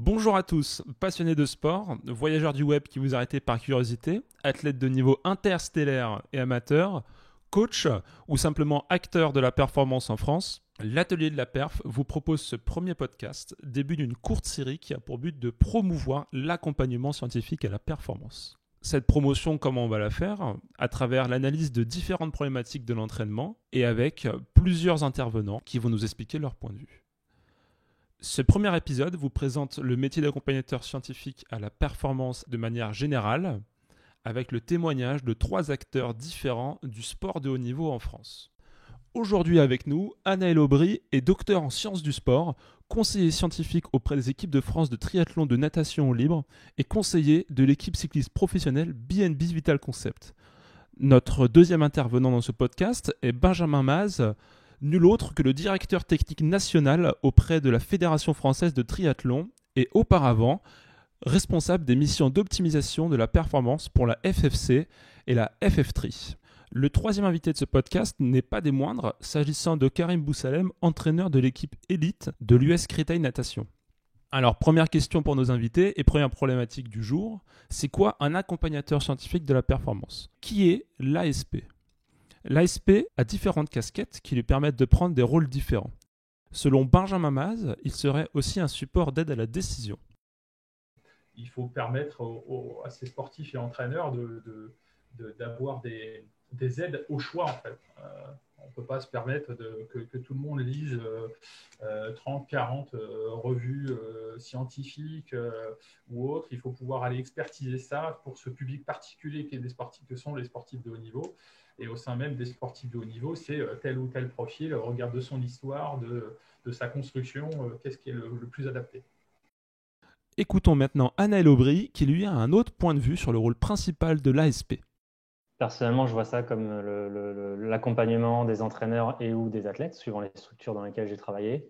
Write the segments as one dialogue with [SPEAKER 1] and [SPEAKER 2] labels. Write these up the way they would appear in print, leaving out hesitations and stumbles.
[SPEAKER 1] Bonjour à tous, passionnés de sport, voyageurs du web qui vous arrêtez par curiosité, athlètes de niveau interstellaire et amateurs, coach ou simplement acteurs de la performance en France, l'Atelier de la Perf vous propose ce premier podcast, début d'une courte série qui a pour but de promouvoir l'accompagnement scientifique à la performance. Cette promotion, comment on va la faire ? À travers l'analyse de différentes problématiques de l'entraînement et avec plusieurs intervenants qui vont nous expliquer leur point de vue. Ce premier épisode vous présente le métier d'accompagnateur scientifique à la performance de manière générale, avec le témoignage de 3 acteurs différents du sport de haut niveau en France. Aujourd'hui avec nous, Anaël Aubry est docteur en sciences du sport, conseiller scientifique auprès des équipes de France de triathlon de natation au libre et conseiller de l'équipe cycliste professionnelle BNB Vital Concept. Notre deuxième intervenant dans ce podcast est Benjamin Maz, nul autre que le directeur technique national auprès de la Fédération française de triathlon et auparavant responsable des missions d'optimisation de la performance pour la FFC et la FF3. Le troisième invité de ce podcast n'est pas des moindres, s'agissant de Karim Boussalem, entraîneur de l'équipe élite de l'US Créteil Natation. Alors, première question pour nos invités et première problématique du jour, c'est quoi un accompagnateur scientifique de la performance ? Qui est l'ASP ? L'ASP a différentes casquettes qui lui permettent de prendre des rôles différents. Selon Benjamin Maz, il serait aussi un support d'aide à la décision.
[SPEAKER 2] Il faut permettre à ces sportifs et entraîneurs d'avoir des aides au choix, en fait. On ne peut pas se permettre que tout le monde lise 30, 40 revues scientifiques ou autres. Il faut pouvoir aller expertiser ça pour ce public particulier que sont les sportifs de haut niveau. Et au sein même des sportifs de haut niveau, c'est tel ou tel profil, regarde de son histoire, de sa construction, qu'est-ce qui est le plus adapté.
[SPEAKER 1] Écoutons maintenant Anaël Aubry qui lui a un autre point de vue sur le rôle principal de l'ASP.
[SPEAKER 3] Personnellement, je vois ça comme l'accompagnement des entraîneurs et ou des athlètes, suivant les structures dans lesquelles j'ai travaillé.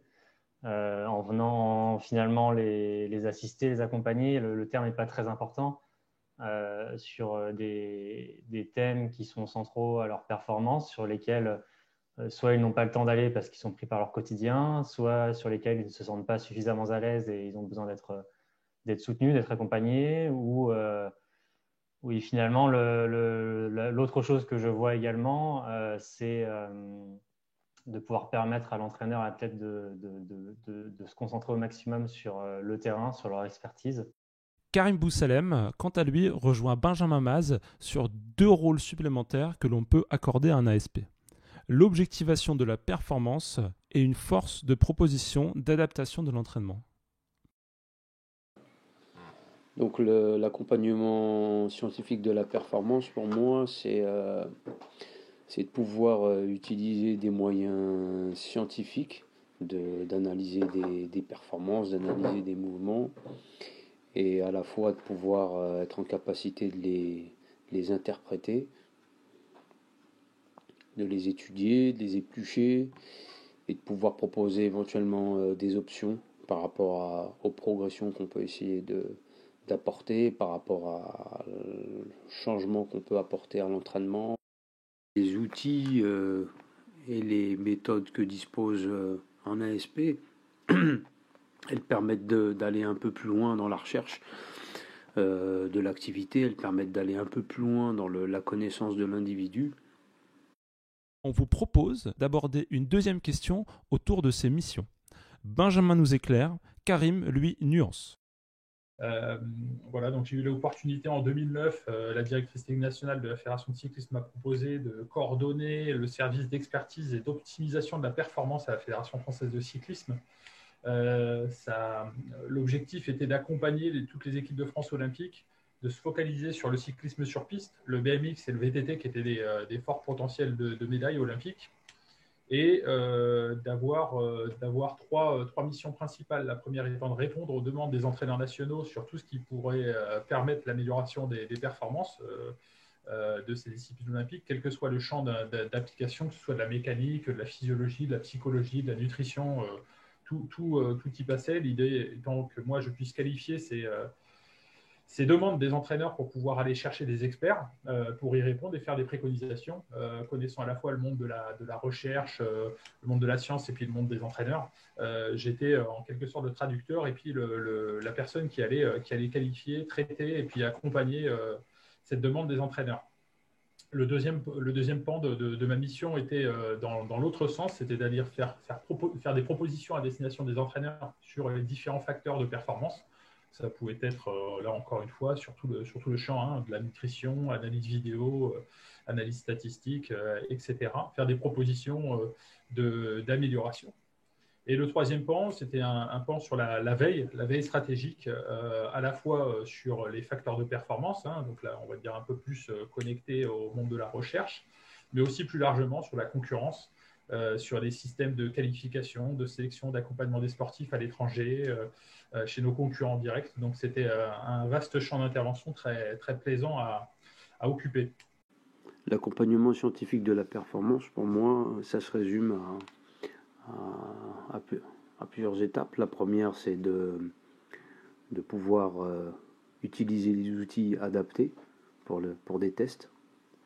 [SPEAKER 3] En venant finalement les assister, les accompagner, le terme n'est pas très important, sur des thèmes qui sont centraux à leur performance, sur lesquels soit ils n'ont pas le temps d'aller parce qu'ils sont pris par leur quotidien, soit sur lesquels ils ne se sentent pas suffisamment à l'aise et ils ont besoin d'être soutenus, d'être accompagnés, ou oui, finalement, l'autre chose que je vois également, c'est de pouvoir permettre à l'entraîneur et à l'athlète de se concentrer au maximum sur le terrain, sur leur expertise.
[SPEAKER 1] Karim Boussalem, quant à lui, rejoint Benjamin Maz sur 2 rôles supplémentaires que l'on peut accorder à un ASP. L'objectivation de la performance et une force de proposition d'adaptation de l'entraînement.
[SPEAKER 4] Donc l'accompagnement scientifique de la performance, pour moi, c'est de pouvoir utiliser des moyens scientifiques d'analyser des performances, d'analyser des mouvements, et à la fois de pouvoir être en capacité de les interpréter, de les étudier, de les éplucher, et de pouvoir proposer éventuellement des options par rapport aux progressions qu'on peut essayer d'apporter, par rapport à le changement qu'on peut apporter à l'entraînement. Les outils et les méthodes que dispose en ASP, elles permettent d'aller un peu plus loin dans la recherche de l'activité, elles permettent d'aller un peu plus loin dans la connaissance de l'individu.
[SPEAKER 1] On vous propose d'aborder une deuxième question autour de ces missions. Benjamin nous éclaire, Karim, lui, nuance.
[SPEAKER 2] Voilà, donc j'ai eu l'opportunité en 2009, la directrice technique nationale de la Fédération de cyclisme m'a proposé de coordonner le service d'expertise et d'optimisation de la performance à la Fédération française de cyclisme. L'objectif était d'accompagner toutes les équipes de France olympiques, de se focaliser sur le cyclisme sur piste, le BMX et le VTT qui étaient des forts potentiels de médailles olympiques, et d'avoir 3 missions principales. La première étant de répondre aux demandes des entraîneurs nationaux sur tout ce qui pourrait permettre l'amélioration des performances de ces disciplines olympiques, quel que soit le champ d'application, que ce soit de la mécanique, de la physiologie, de la psychologie, de la nutrition, tout y passait. L'idée étant que moi je puisse qualifier ces demandes des entraîneurs pour pouvoir aller chercher des experts pour y répondre et faire des préconisations, connaissant à la fois le monde de la recherche, le monde de la science et puis le monde des entraîneurs. J'étais en quelque sorte le traducteur et puis la personne qui allait qualifier, traiter et puis accompagner cette demande des entraîneurs. Le deuxième pan de ma mission était dans l'autre sens, c'était d'aller faire des propositions à destination des entraîneurs sur les différents facteurs de performance. Ça pouvait être, là encore une fois, sur tout le champ, de la nutrition, analyse vidéo, analyse statistique, etc. Faire des propositions d'amélioration. Et le troisième pan, c'était un pan sur la veille stratégique, à la fois sur les facteurs de performance, donc là, on va dire un peu plus connecté au monde de la recherche, mais aussi plus largement sur la concurrence, sur les systèmes de qualification, de sélection, d'accompagnement des sportifs à l'étranger, chez nos concurrents directs. Donc, c'était un vaste champ d'intervention très, très plaisant à occuper.
[SPEAKER 4] L'accompagnement scientifique de la performance, pour moi, ça se résume à plusieurs étapes. La première, c'est de pouvoir utiliser les outils adaptés pour des tests,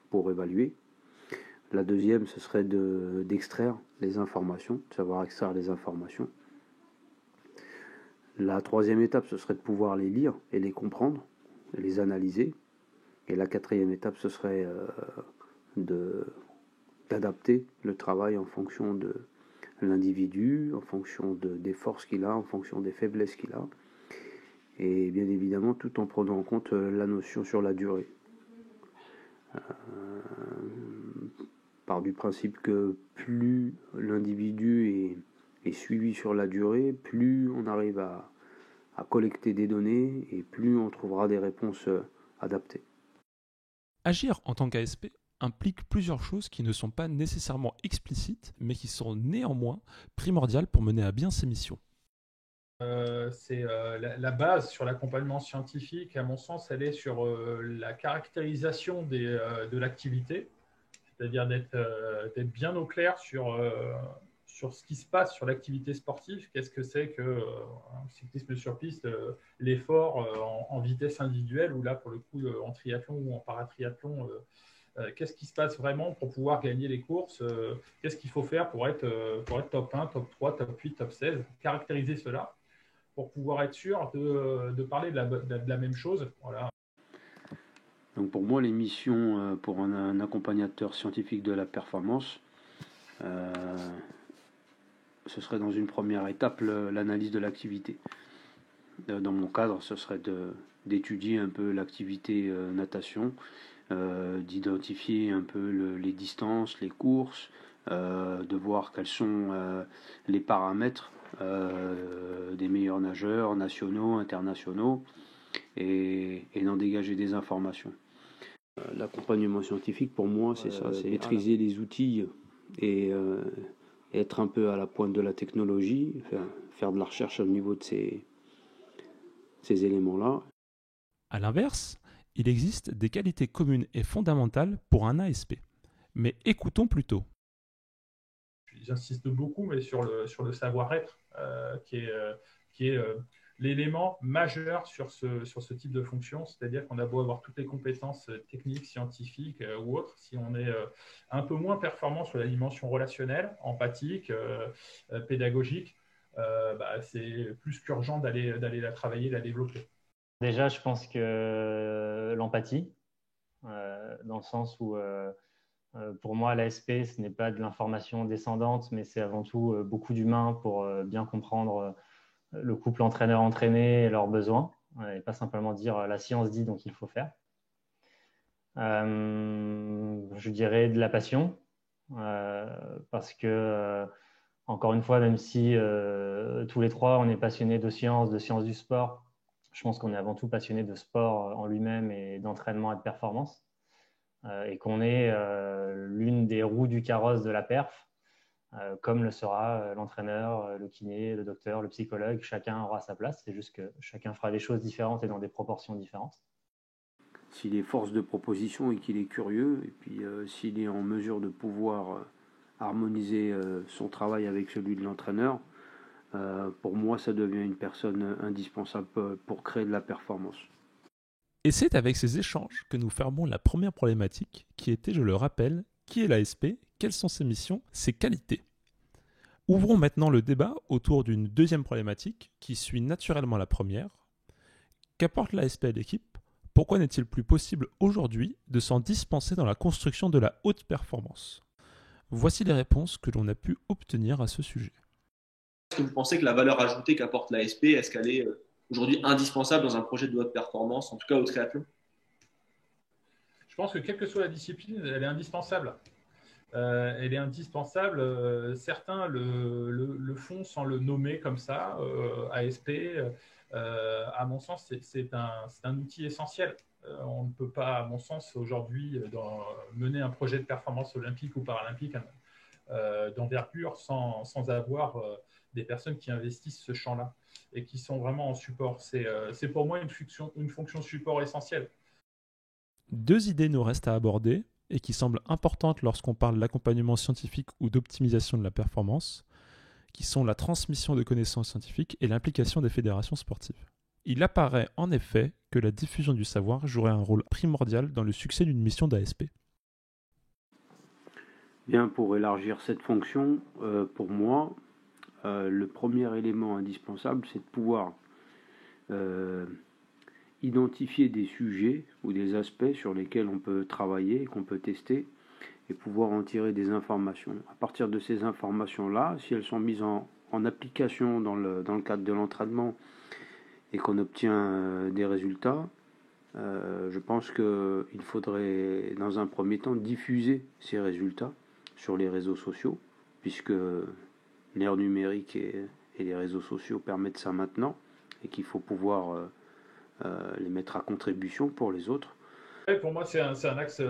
[SPEAKER 4] pour évaluer. La deuxième, ce serait d'extraire les informations, de savoir extraire les informations. La troisième étape, ce serait de pouvoir les lire et les comprendre, les analyser. Et la quatrième étape, ce serait d'adapter le travail en fonction de l'individu, en fonction des forces qu'il a, en fonction des faiblesses qu'il a. Et bien évidemment, tout en prenant en compte la notion sur la durée. Part du principe que plus l'individu est suivi sur la durée, plus on arrive à collecter des données et plus on trouvera des réponses adaptées.
[SPEAKER 1] Agir en tant qu'ASP implique plusieurs choses qui ne sont pas nécessairement explicites, mais qui sont néanmoins primordiales pour mener à bien ses missions.
[SPEAKER 2] C'est la base sur l'accompagnement scientifique, à mon sens, elle est sur la caractérisation de l'activité, c'est-à-dire d'être bien au clair sur ce qui se passe sur l'activité sportive. Qu'est-ce que c'est que un cyclisme sur piste, l'effort en vitesse individuelle, ou là, pour le coup, en triathlon ou en paratriathlon, qu'est-ce qui se passe vraiment pour pouvoir gagner les courses, qu'est-ce qu'il faut faire pour être top 1, top 3, top 8, top 16, caractériser cela pour pouvoir être sûr de parler de la même chose. Voilà.
[SPEAKER 4] Donc pour moi, les missions pour un accompagnateur scientifique de la performance, ce serait dans une première étape l'analyse de l'activité. Dans mon cadre, ce serait d'étudier un peu l'activité natation, d'identifier un peu les distances, les courses, de voir quels sont les paramètres des meilleurs nageurs nationaux, internationaux, et d'en dégager des informations. L'accompagnement scientifique, pour moi, c'est ça, c'est maîtriser les outils et être un peu à la pointe de la technologie, faire de la recherche au niveau de ces éléments-là.
[SPEAKER 1] A l'inverse, il existe des qualités communes et fondamentales pour un ASP. Mais écoutons plutôt.
[SPEAKER 2] J'insiste beaucoup, mais sur le savoir-être, qui est l'élément majeur sur ce type de fonction. C'est-à-dire qu'on a beau avoir toutes les compétences techniques, scientifiques ou autres, si on est un peu moins performant sur la dimension relationnelle, empathique, pédagogique, c'est plus qu'urgent d'aller la travailler, la développer.
[SPEAKER 3] Déjà, je pense que l'empathie, dans le sens où pour moi, l'ASP, ce n'est pas de l'information descendante, mais c'est avant tout beaucoup d'humains pour bien comprendre le couple entraîneur-entraîné et leurs besoins, et pas simplement dire la science dit donc il faut faire. Je dirais de la passion, parce que encore une fois, même si tous les trois on est passionnés de sciences du sport, je pense qu'on est avant tout passionnés de sport en lui-même et d'entraînement et de performance, et qu'on est l'une des roues du carrosse de la perf, comme le sera l'entraîneur, le kiné, le docteur, le psychologue. Chacun aura sa place, c'est juste que chacun fera des choses différentes et dans des proportions différentes.
[SPEAKER 4] S'il est force de proposition et qu'il est curieux, et puis s'il est en mesure de pouvoir harmoniser son travail avec celui de l'entraîneur, pour moi ça devient une personne indispensable pour créer de la performance.
[SPEAKER 1] Et c'est avec ces échanges que nous fermons la première problématique qui était, je le rappelle, qui est l'ASP, quelles sont ses missions, ses qualités. Ouvrons maintenant le débat autour d'une deuxième problématique qui suit naturellement la première. Qu'apporte l'ASP à l'équipe ? Pourquoi n'est-il plus possible aujourd'hui de s'en dispenser dans la construction de la haute performance ? Voici les réponses que l'on a pu obtenir à ce sujet.
[SPEAKER 5] Est-ce que vous pensez que la valeur ajoutée qu'apporte l'ASP, est-ce qu'elle est aujourd'hui indispensable dans un projet de haute performance, en tout cas au triathlon ?
[SPEAKER 2] Je pense que quelle que soit la discipline, elle est indispensable. Elle est indispensable. Certains le font sans le nommer comme ça, ASP. À mon sens, c'est un outil essentiel. On ne peut pas, à mon sens, aujourd'hui, mener un projet de performance olympique ou paralympique d'envergure sans avoir des personnes qui investissent ce champ-là et qui sont vraiment en support. C'est pour moi une fonction support essentielle.
[SPEAKER 1] Deux idées nous restent à aborder et qui semblent importantes lorsqu'on parle d'accompagnement scientifique ou d'optimisation de la performance, qui sont la transmission de connaissances scientifiques et l'implication des fédérations sportives. Il apparaît en effet que la diffusion du savoir jouerait un rôle primordial dans le succès d'une mission d'ASP.
[SPEAKER 4] Bien, pour élargir cette fonction, pour moi, le premier élément indispensable, c'est de pouvoir identifier des sujets ou des aspects sur lesquels on peut travailler, qu'on peut tester, et pouvoir en tirer des informations. À partir de ces informations-là, si elles sont mises en application dans le cadre de l'entraînement et qu'on obtient des résultats, je pense qu'il faudrait, dans un premier temps, diffuser ces résultats sur les réseaux sociaux, puisque l'ère numérique et les réseaux sociaux permettent ça maintenant, et qu'il faut pouvoir les mettre à contribution pour les autres.
[SPEAKER 2] Pour moi, c'est un axe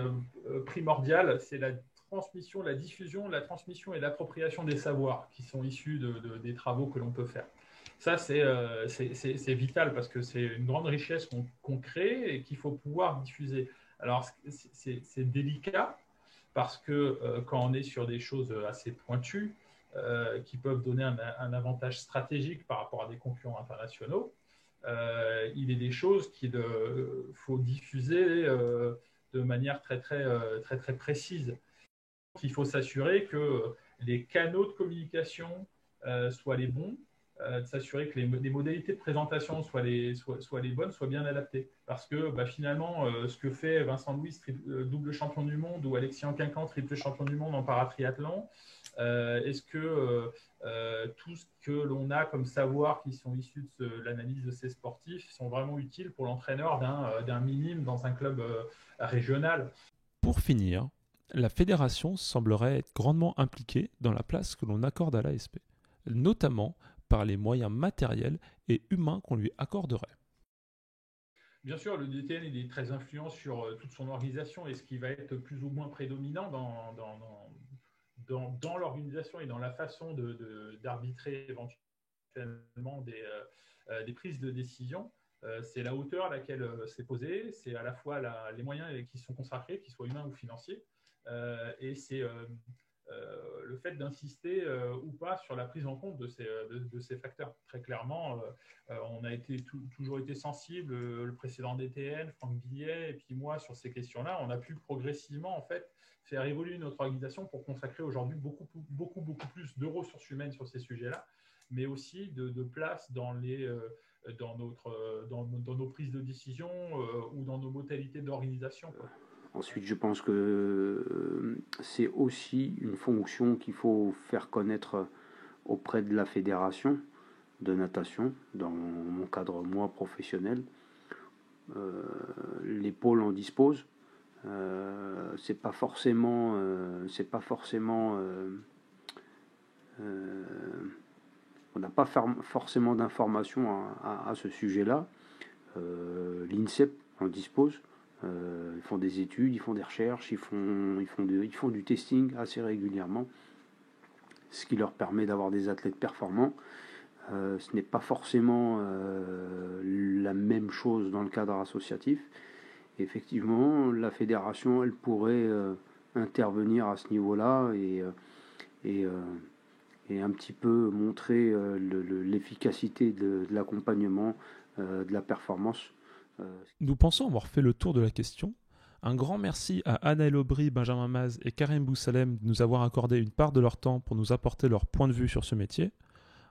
[SPEAKER 2] primordial, c'est la transmission, la diffusion, la transmission et l'appropriation des savoirs qui sont issus des travaux que l'on peut faire. Ça, c'est vital parce que c'est une grande richesse qu'on crée et qu'il faut pouvoir diffuser. Alors, c'est délicat parce que quand on est sur des choses assez pointues, qui peuvent donner un avantage stratégique par rapport à des concurrents internationaux, il est des choses qu'il faut diffuser de manière très précise. Il faut s'assurer que les canaux de communication soient les bons, de s'assurer que les modalités de présentation soient les bonnes, soient bien adaptées. Parce que finalement, ce que fait Vincent Louis, double champion du monde, ou Alexis Anquincan, triple champion du monde en paratriathlon, est-ce que tout ce que l'on a comme savoir qui sont issus de l'analyse de ces sportifs sont vraiment utiles pour l'entraîneur d'un minime dans un club régional ?
[SPEAKER 1] Pour finir, la fédération semblerait être grandement impliquée dans la place que l'on accorde à l'ASP, notamment par les moyens matériels et humains qu'on lui accorderait.
[SPEAKER 2] Bien sûr, le DTN il est très influent sur toute son organisation et ce qui va être plus ou moins prédominant dans l'organisation et dans la façon d'arbitrer éventuellement des prises de décision. C'est la hauteur à laquelle c'est posé, c'est à la fois les moyens qui sont consacrés, qu'ils soient humains ou financiers, et c'est le fait d'insister ou pas sur la prise en compte de ces facteurs. Très clairement, on a toujours été sensible, le précédent DTN, Franck Billet, et puis moi, sur ces questions-là, on a pu progressivement en fait faire évoluer notre organisation pour consacrer aujourd'hui beaucoup plus de ressources humaines sur ces sujets-là, mais aussi de place dans nos prises de décision ou dans nos modalités d'organisation, quoi.
[SPEAKER 4] Ensuite, je pense que c'est aussi une fonction qu'il faut faire connaître auprès de la fédération de natation, dans mon cadre, moi, professionnel. Les pôles en disposent. C'est pas forcément on n'a pas forcément d'informations à ce sujet-là. L'INSEP en dispose. Ils font des études, ils font des recherches, ils font du testing assez régulièrement, ce qui leur permet d'avoir des athlètes performants. Ce n'est pas forcément la même chose dans le cadre associatif. Effectivement, la fédération, elle pourrait intervenir à ce niveau-là et un petit peu montrer l'efficacité de l'accompagnement de la performance
[SPEAKER 1] Nous pensons avoir fait le tour de la question. Un grand merci à Anaël Aubry, Benjamin Maz et Karim Boussalem de nous avoir accordé une part de leur temps pour nous apporter leur point de vue sur ce métier.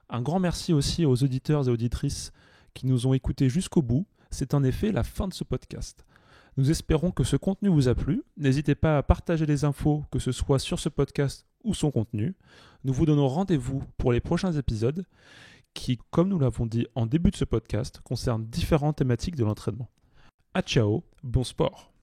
[SPEAKER 1] Un grand merci aussi aux auditeurs et auditrices qui nous ont écoutés jusqu'au bout. C'est en effet la fin de ce podcast. Nous espérons que ce contenu vous a plu. N'hésitez pas à partager les infos, que ce soit sur ce podcast ou son contenu. Nous vous donnons rendez-vous pour les prochains épisodes qui, comme nous l'avons dit en début de ce podcast, concernent différentes thématiques de l'entraînement. À ciao, bon sport!